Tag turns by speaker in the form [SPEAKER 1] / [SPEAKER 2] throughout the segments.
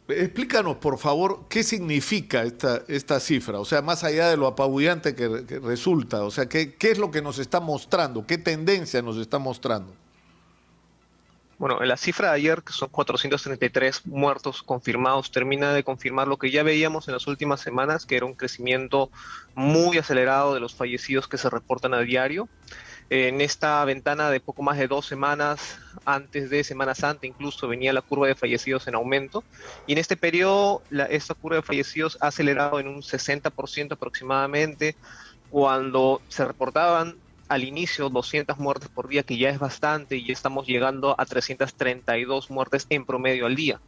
[SPEAKER 1] Explícanos, por favor, qué significa esta cifra, o sea, más allá de lo apabullante que resulta, o sea, qué es lo que nos está mostrando, qué tendencia nos está mostrando.
[SPEAKER 2] Bueno, la cifra de ayer, que son 433 muertos confirmados, termina de confirmar lo que ya veíamos en las últimas semanas, que era un crecimiento muy acelerado de los fallecidos que se reportan a diario. En esta ventana de poco más de 2 semanas, antes de Semana Santa, incluso venía la curva de fallecidos en aumento. Y en este periodo, esta curva de fallecidos ha acelerado en un 60% aproximadamente, cuando se reportaban al inicio 200 muertes por día, que ya es bastante, y ya estamos llegando a 332 muertes en promedio al día.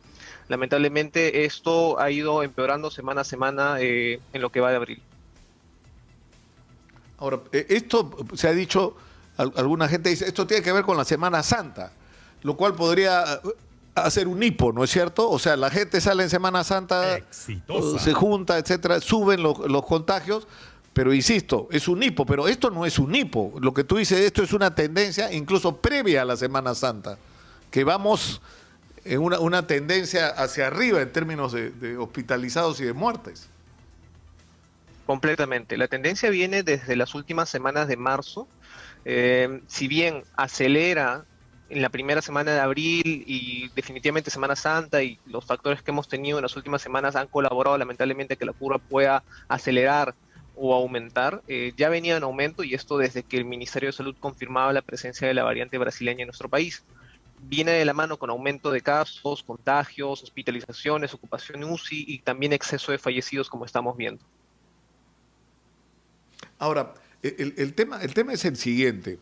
[SPEAKER 2] Lamentablemente, esto ha ido empeorando semana a semana en lo que va de abril.
[SPEAKER 1] Ahora, esto se ha dicho, alguna gente dice, esto tiene que ver con la Semana Santa, lo cual podría hacer un hipo, ¿no es cierto? O sea, la gente sale en Semana Santa, se junta, etcétera, suben los contagios, pero insisto, es un hipo, pero esto no es un hipo. Lo que tú dices, esto es una tendencia incluso previa a la Semana Santa, que vamos en una tendencia hacia arriba en términos de hospitalizados y de muertes.
[SPEAKER 2] Completamente. La tendencia viene desde las últimas semanas de marzo. Si bien acelera en la primera semana de abril y definitivamente Semana Santa, y los factores que hemos tenido en las últimas semanas han colaborado lamentablemente a que la curva pueda acelerar o aumentar, ya venía en aumento, y esto desde que el Ministerio de Salud confirmaba la presencia de la variante brasileña en nuestro país. Viene de la mano con aumento de casos, contagios, hospitalizaciones, ocupación UCI y también exceso de fallecidos, como estamos viendo.
[SPEAKER 1] Ahora, el tema es el siguiente.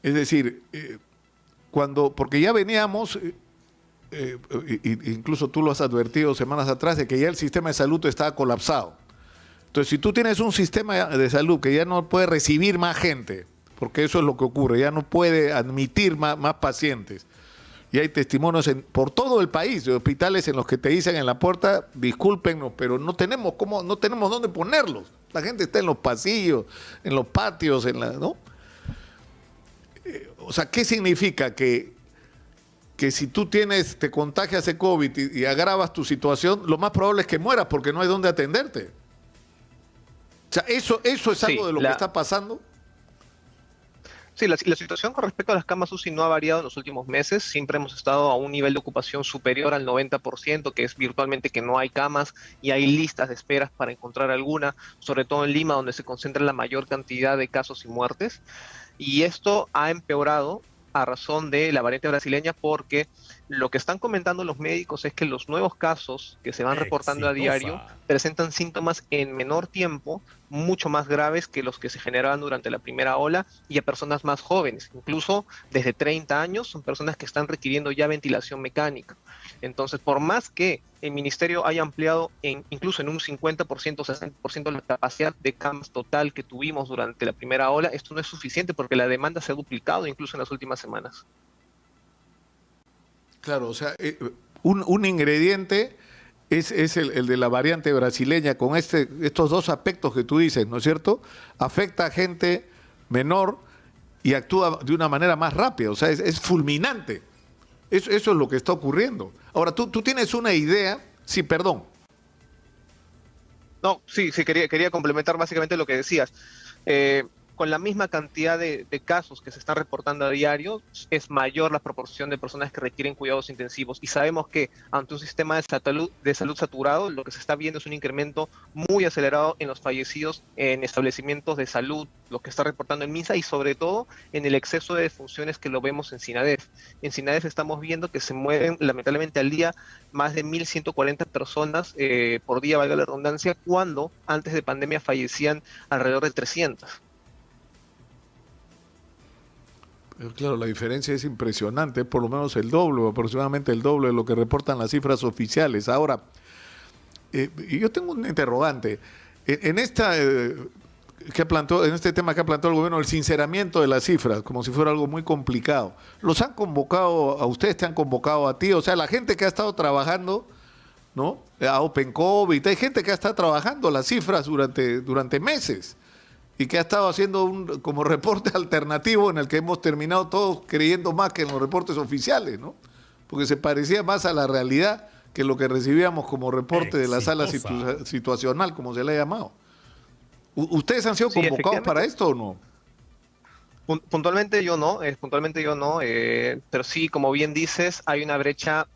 [SPEAKER 1] Es decir, porque ya veníamos, incluso tú lo has advertido semanas atrás, de que ya el sistema de salud estaba colapsado. Entonces, si tú tienes un sistema de salud que ya no puede recibir más gente, porque eso es lo que ocurre, ya no puede admitir más pacientes, y hay testimonios por todo el país de hospitales en los que te dicen en la puerta, discúlpenos, pero no tenemos dónde ponerlos. La gente está en los pasillos, en los patios, ¿no? O sea, ¿qué significa? Que si tú te contagias de COVID y agravas tu situación, lo más probable es que mueras porque no hay dónde atenderte. O sea, eso es algo de lo que está pasando.
[SPEAKER 2] Sí, la situación con respecto a las camas UCI no ha variado en los últimos meses. Siempre hemos estado a un nivel de ocupación superior al 90%, que es virtualmente que no hay camas y hay listas de esperas para encontrar alguna, sobre todo en Lima, donde se concentra la mayor cantidad de casos y muertes. Y esto ha empeorado a razón de la variante brasileña, porque lo que están comentando los médicos es que los nuevos casos que se van reportando a diario presentan síntomas en menor tiempo, mucho más graves que los que se generaban durante la primera ola, y a personas más jóvenes, incluso desde 30 años, son personas que están requiriendo ya ventilación mecánica. Entonces, por más que el ministerio haya ampliado incluso en un 50%, 60% la capacidad de camas total que tuvimos durante la primera ola, esto no es suficiente porque la demanda se ha duplicado incluso en las últimas semanas.
[SPEAKER 1] Claro, o sea, un ingrediente es el de la variante brasileña, con estos dos aspectos que tú dices, ¿no es cierto? Afecta a gente menor y actúa de una manera más rápida, o sea, es fulminante. Eso es lo que está ocurriendo. Ahora, tú tienes una idea, sí, perdón.
[SPEAKER 2] No, sí, quería complementar básicamente lo que decías. Con la misma cantidad de casos que se están reportando a diario, es mayor la proporción de personas que requieren cuidados intensivos. Y sabemos que ante un sistema de salud saturado, lo que se está viendo es un incremento muy acelerado en los fallecidos en establecimientos de salud, lo que está reportando el MINSA, y sobre todo en el exceso de defunciones que lo vemos en SINADEF. En SINADEF estamos viendo que se mueren lamentablemente al día más de 1.140 personas por día, valga la redundancia, cuando antes de pandemia fallecían alrededor de 300.
[SPEAKER 1] Claro, la diferencia es impresionante, es por lo menos el doble, aproximadamente el doble de lo que reportan las cifras oficiales. Ahora, yo tengo un interrogante. En este tema que ha planteado el gobierno, el sinceramiento de las cifras, como si fuera algo muy complicado. ¿Los han convocado a ustedes, te han convocado a ti? O sea, la gente que ha estado trabajando, ¿no? A Open COVID, hay gente que ha estado trabajando las cifras durante meses, y que ha estado haciendo como reporte alternativo en el que hemos terminado todos creyendo más que en los reportes oficiales, ¿no? Porque se parecía más a la realidad que lo que recibíamos como reporte de la sala situacional, como se le ha llamado. ¿Ustedes han sido convocados para esto o no?
[SPEAKER 2] Puntualmente yo no, pero sí, como bien dices, hay una brecha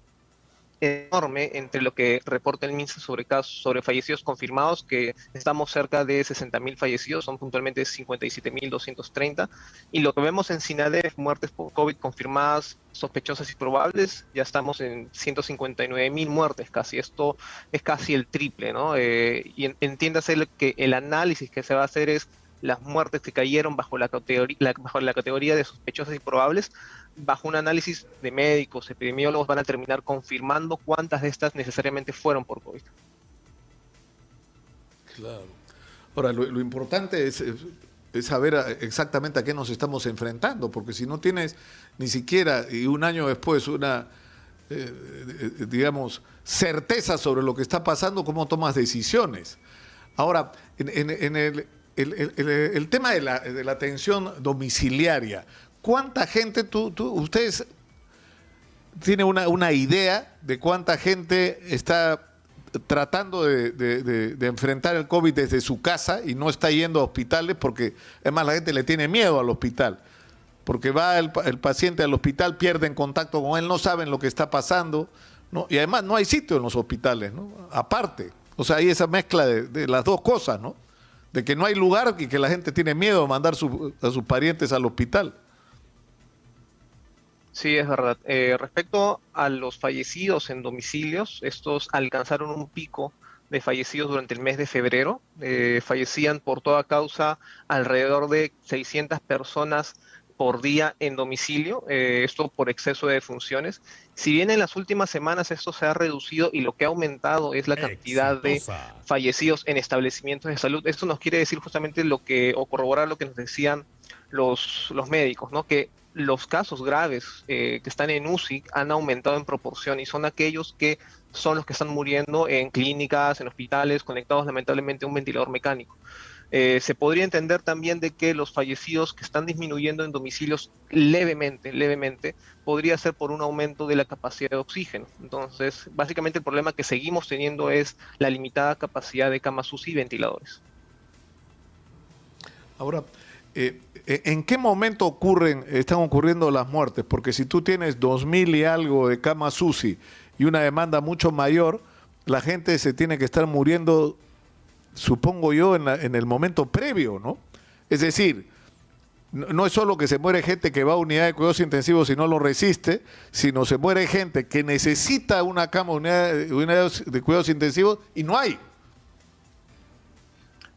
[SPEAKER 2] enorme entre lo que reporta el MINSA sobre casos, sobre fallecidos confirmados, que estamos cerca de 60.000 fallecidos, son puntualmente 57.230, y lo que vemos en SINADEF, muertes por COVID confirmadas, sospechosas y probables, ya estamos en 159.000 muertes casi. Esto es casi el triple, ¿no? Y entiéndase que el análisis que se va a hacer es las muertes que cayeron bajo la categoría de sospechosas y probables. Bajo un análisis de médicos, epidemiólogos, van a terminar confirmando cuántas de estas necesariamente fueron por COVID.
[SPEAKER 1] Claro. Ahora, lo importante es saber exactamente a qué nos estamos enfrentando, porque si no tienes ni siquiera, y un año después, una, digamos, certeza sobre lo que está pasando, ¿cómo tomas decisiones? Ahora, en el tema de la atención domiciliaria, ¿cuánta gente, ustedes tienen una idea de cuánta gente está tratando de enfrentar el COVID desde su casa y no está yendo a hospitales? Porque además la gente le tiene miedo al hospital, porque va el paciente al hospital, pierden contacto con él, no saben lo que está pasando, ¿no? Y además no hay sitio en los hospitales, ¿no? Aparte, o sea, hay esa mezcla de las dos cosas, ¿no? De que no hay lugar y que la gente tiene miedo de mandar a sus parientes al hospital.
[SPEAKER 2] Sí, es verdad. Respecto a los fallecidos en domicilios, estos alcanzaron un pico de fallecidos durante el mes de febrero. Fallecían por toda causa alrededor de 600 personas por día en domicilio, esto por exceso de defunciones. Si bien en las últimas semanas esto se ha reducido y lo que ha aumentado es la cantidad de fallecidos en establecimientos de salud, esto nos quiere decir justamente lo que, o corroborar lo que nos decían los médicos, ¿no? Que los casos graves que están en UCI han aumentado en proporción y son aquellos que son los que están muriendo en clínicas, en hospitales, conectados lamentablemente a un ventilador mecánico. Se podría entender también de que los fallecidos que están disminuyendo en domicilios levemente, podría ser por un aumento de la capacidad de oxígeno. Entonces, básicamente el problema que seguimos teniendo es la limitada capacidad de camas UCI y ventiladores.
[SPEAKER 1] Ahora, ¿en qué momento están ocurriendo las muertes? Porque si tú tienes 2.000 y algo de camas UCI y una demanda mucho mayor, la gente se tiene que estar muriendo, supongo yo, en el momento previo, ¿no? Es decir, no es solo que se muere gente que va a unidad de cuidados intensivos y no lo resiste, sino se muere gente que necesita una cama, unidad de cuidados intensivos y no hay.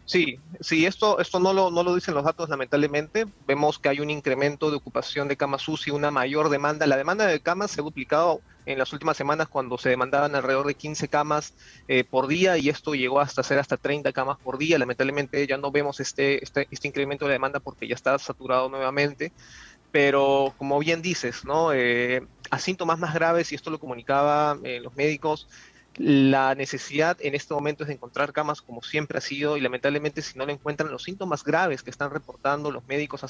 [SPEAKER 2] Sí, esto no lo dicen los datos, lamentablemente. Vemos que hay un incremento de ocupación de camas UCI, una mayor demanda. La demanda de camas se ha duplicado en las últimas semanas cuando se demandaban alrededor de 15 camas por día y esto llegó hasta ser hasta 30 camas por día. Lamentablemente ya no vemos este incremento de demanda porque ya está saturado nuevamente. Pero como bien dices, ¿no? A síntomas más graves, y esto lo comunicaban los médicos, la necesidad en este momento es de encontrar camas como siempre ha sido y lamentablemente si no lo encuentran, los síntomas graves que están reportando los médicos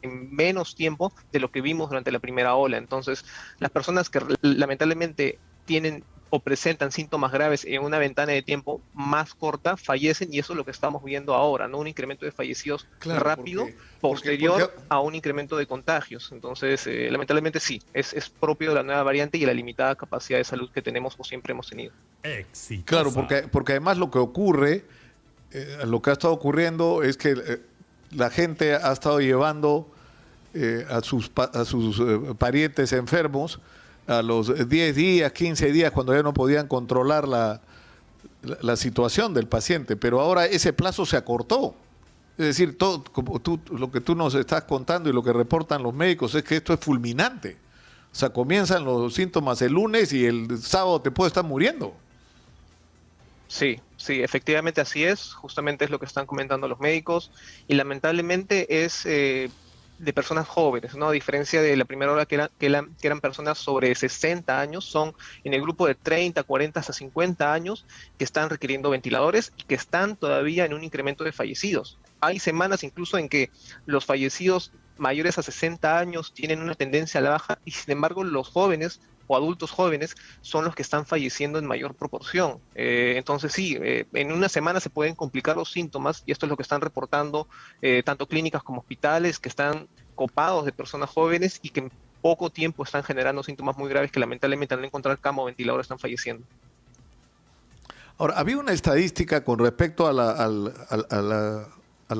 [SPEAKER 2] en menos tiempo de lo que vimos durante la primera ola. Entonces, las personas que lamentablemente tienen o presentan síntomas graves en una ventana de tiempo más corta, fallecen y eso es lo que estamos viendo ahora, ¿no? Un incremento de fallecidos rápido, posterior a un incremento de contagios. Entonces, lamentablemente sí, es propio de la nueva variante y de la limitada capacidad de salud que tenemos o siempre hemos tenido.
[SPEAKER 1] Claro, porque además lo que ocurre, lo que ha estado ocurriendo es que la gente ha estado llevando a sus parientes enfermos a los 10 días, 15 días, cuando ya no podían controlar la situación del paciente. Pero ahora ese plazo se acortó. Es decir, todo, como lo que tú nos estás contando y lo que reportan los médicos es que esto es fulminante. O sea, comienzan los síntomas el lunes y el sábado te puede estar muriendo.
[SPEAKER 2] Sí, efectivamente así es. Justamente es lo que están comentando los médicos. Y lamentablemente es de personas jóvenes, ¿no? A diferencia de la primera ola que eran personas sobre 60 años, son en el grupo de 30, 40 hasta 50 años que están requiriendo ventiladores y que están todavía en un incremento de fallecidos. Hay semanas incluso en que los fallecidos mayores a 60 años tienen una tendencia a la baja y sin embargo los jóvenes o adultos jóvenes son los que están falleciendo en mayor proporción. Entonces sí, en una semana se pueden complicar los síntomas y esto es lo que están reportando tanto clínicas como hospitales que están copados de personas jóvenes y que en poco tiempo están generando síntomas muy graves que lamentablemente al no encontrar cama o ventilador están falleciendo.
[SPEAKER 1] Ahora, había una estadística con respecto a la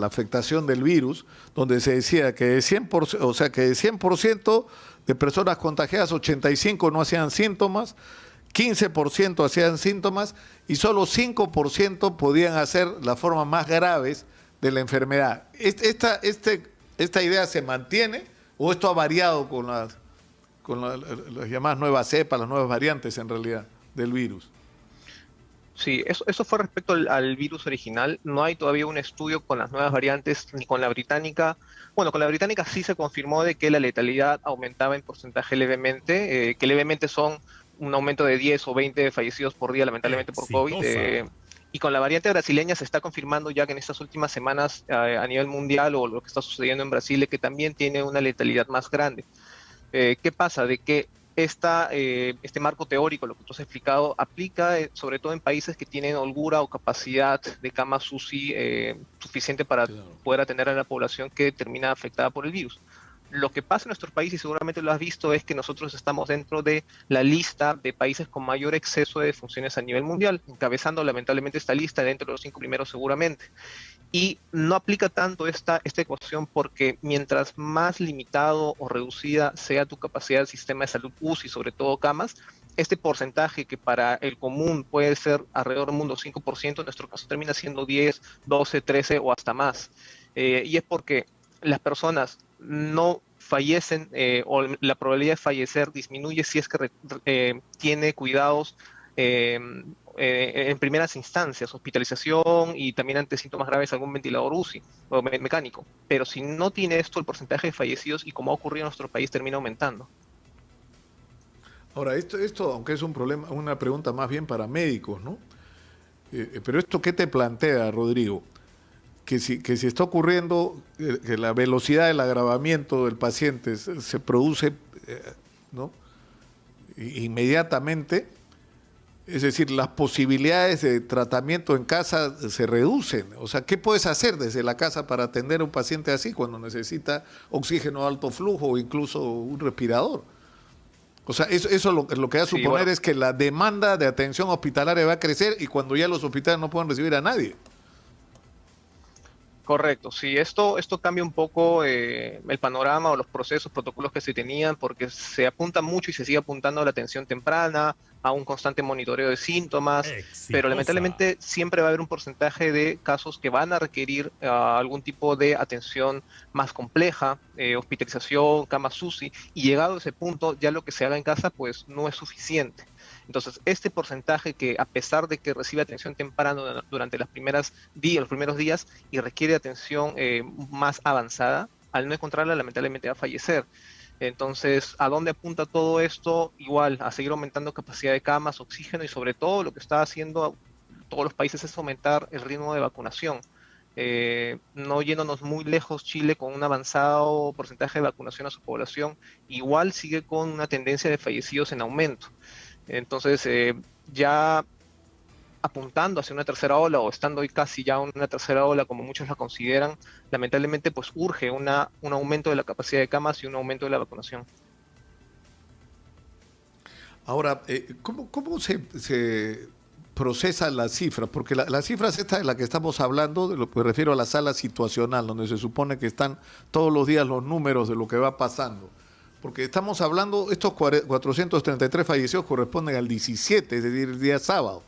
[SPEAKER 1] afectación del virus, donde se decía que de 100%, o sea, que de 100% de personas contagiadas, 85 no hacían síntomas, 15% hacían síntomas y solo 5% podían hacer las formas más graves de la enfermedad. ¿Esta idea se mantiene o esto ha variado con las llamadas nuevas cepas, las nuevas variantes en realidad del virus?
[SPEAKER 2] Sí, eso fue respecto al virus original. No hay todavía un estudio con las nuevas variantes ni con la británica. Bueno, con la británica sí se confirmó de que la letalidad aumentaba en porcentaje levemente, que levemente son un aumento de 10 o 20 fallecidos por día, lamentablemente por COVID. Y con la variante brasileña se está confirmando ya que en estas últimas semanas a nivel mundial o lo que está sucediendo en Brasil es que también tiene una letalidad más grande. ¿Qué pasa? De que este marco teórico, lo que tú has explicado, aplica sobre todo en países que tienen holgura o capacidad de camas UCI suficiente para poder atender a la población que termina afectada por el virus. Lo que pasa en nuestro país, y seguramente lo has visto, es que nosotros estamos dentro de la lista de países con mayor exceso de defunciones a nivel mundial, encabezando lamentablemente esta lista dentro de los 5 primeros seguramente. Y no aplica tanto esta ecuación porque mientras más limitado o reducida sea tu capacidad del sistema de salud UCI, sobre todo camas, este porcentaje que para el común puede ser alrededor del mundo 5%, en nuestro caso termina siendo 10, 12, 13 o hasta más. Y es porque las personas no fallecen o la probabilidad de fallecer disminuye si es que tiene cuidados en primeras instancias, hospitalización y también ante síntomas graves algún ventilador UCI o mecánico. Pero si no tiene esto, el porcentaje de fallecidos y como ha ocurrido en nuestro país termina aumentando.
[SPEAKER 1] Ahora, esto aunque es un problema, una pregunta más bien para médicos, ¿no? Pero esto, ¿qué te plantea, Rodrigo? Que si está ocurriendo, que la velocidad del agravamiento del paciente se produce, ¿no?, inmediatamente, es decir, las posibilidades de tratamiento en casa se reducen. O sea, ¿qué puedes hacer desde la casa para atender a un paciente así cuando necesita oxígeno de alto flujo o incluso un respirador? O sea, eso lo que va a suponer es que la demanda de atención hospitalaria va a crecer y cuando ya los hospitales no puedan recibir a nadie.
[SPEAKER 2] Correcto, sí, esto cambia un poco el panorama o los procesos, protocolos que se tenían, porque se apunta mucho y se sigue apuntando a la atención temprana, a un constante monitoreo de síntomas, pero lamentablemente siempre va a haber un porcentaje de casos que van a requerir algún tipo de atención más compleja, hospitalización, camas UCI, y llegado a ese punto ya lo que se haga en casa pues no es suficiente. Entonces, este porcentaje que a pesar de que recibe atención temprana durante los primeros días y requiere atención más avanzada, al no encontrarla lamentablemente va a fallecer. Entonces, ¿a dónde apunta todo esto? Igual, a seguir aumentando capacidad de camas, oxígeno y sobre todo lo que está haciendo todos los países es aumentar el ritmo de vacunación. No yéndonos muy lejos, Chile con un avanzado porcentaje de vacunación a su población, igual sigue con una tendencia de fallecidos en aumento. Entonces, ya apuntando hacia una tercera ola o estando hoy casi ya en una tercera ola, como muchos la consideran, lamentablemente pues urge un aumento de la capacidad de camas y un aumento de la vacunación.
[SPEAKER 1] Ahora, ¿cómo se procesan las cifras? Porque las cifras esta de la que estamos hablando, de lo que me refiero a la sala situacional, donde se supone que están todos los días los números de lo que va pasando. Porque estamos hablando, estos 433 fallecidos corresponden al 17, es decir, el día sábado.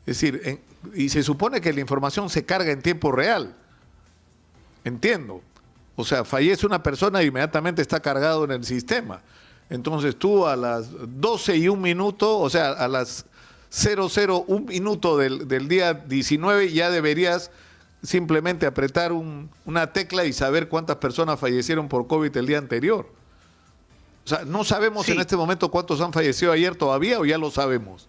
[SPEAKER 1] Es decir, y se supone que la información se carga en tiempo real. Entiendo. O sea, fallece una persona e inmediatamente está cargado en el sistema. Entonces tú a las 12:01, o sea, a las 0:01 del día 19 ya deberías simplemente apretar una tecla y saber cuántas personas fallecieron por COVID el día anterior. O sea, ¿no sabemos en este momento cuántos han fallecido ayer todavía o ya lo sabemos?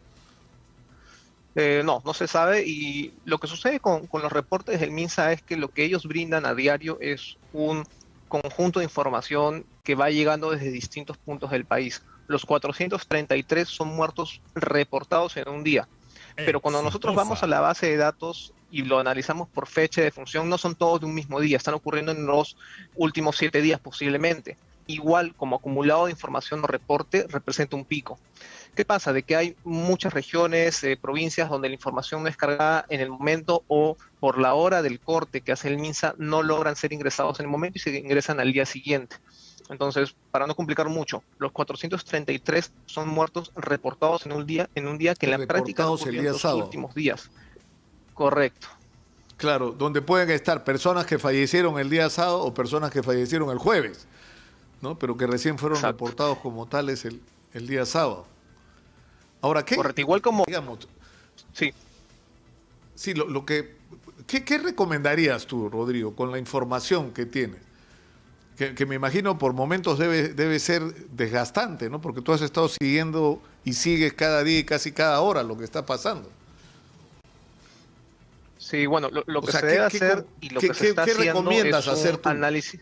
[SPEAKER 2] No se sabe y lo que sucede con los reportes del MINSA es que lo que ellos brindan a diario es un conjunto de información que va llegando desde distintos puntos del país. Los 433 son muertos reportados en un día. Pero cuando nosotros vamos a la base de datos y lo analizamos por fecha de defunción, no son todos de un mismo día, están ocurriendo en los últimos 7 días posiblemente. Igual, como acumulado de información o reporte, representa un pico. ¿Qué pasa? De que hay muchas regiones, provincias donde la información no es cargada en el momento o por la hora del corte que hace el MINSA no logran ser ingresados en el momento y se ingresan al día siguiente. Entonces, para no complicar mucho, los 433 son muertos reportados en un día que en la práctica no ocurrió en los últimos días. Correcto.
[SPEAKER 1] Claro, donde pueden estar personas que fallecieron el día sábado o personas que fallecieron el jueves, ¿no? Pero que recién fueron reportados como tales el día sábado. Ahora, ¿qué?
[SPEAKER 2] Correcto, igual como...
[SPEAKER 1] Digamos,
[SPEAKER 2] sí.
[SPEAKER 1] Sí, ¿qué recomendarías tú, Rodrigo, con la información que tienes? Que me imagino por momentos debe ser desgastante, ¿no? Porque tú has estado siguiendo y sigues cada día y casi cada hora lo que está pasando.
[SPEAKER 2] Sí, bueno, lo que se debe hacer y lo que se está haciendo es un análisis.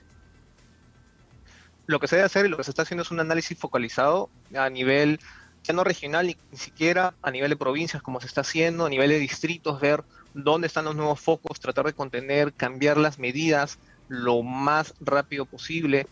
[SPEAKER 2] Lo que se debe hacer y lo que se está haciendo es un análisis focalizado a nivel, ya no regional, ni siquiera a nivel de provincias como se está haciendo, a nivel de distritos, ver dónde están los nuevos focos, tratar de contener, cambiar las medidas lo más rápido posible.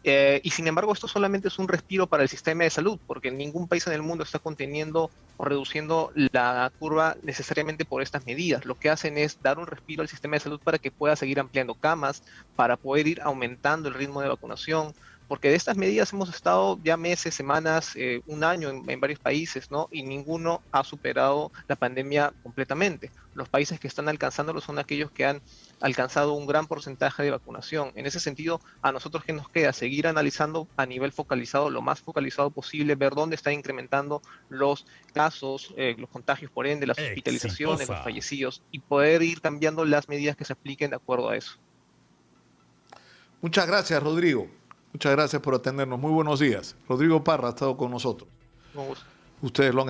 [SPEAKER 2] Y sin embargo, esto solamente es un respiro para el sistema de salud, porque ningún país en el mundo está conteniendo o reduciendo la curva necesariamente por estas medidas. Lo que hacen es dar un respiro al sistema de salud para que pueda seguir ampliando camas, para poder ir aumentando el ritmo de vacunación, porque de estas medidas hemos estado ya meses, semanas, un año en varios países, ¿no? Y ninguno ha superado la pandemia completamente. Los países que están alcanzándolo son aquellos que han alcanzado un gran porcentaje de vacunación. En ese sentido, a nosotros que nos queda seguir analizando a nivel focalizado, lo más focalizado posible, ver dónde están incrementando los casos, los contagios, por ende, las hospitalizaciones, los fallecidos, y poder ir cambiando las medidas que se apliquen de acuerdo a eso.
[SPEAKER 1] Muchas gracias, Rodrigo. Muchas gracias por atendernos. Muy buenos días. Rodrigo Parra ha estado con nosotros. Ustedes lo han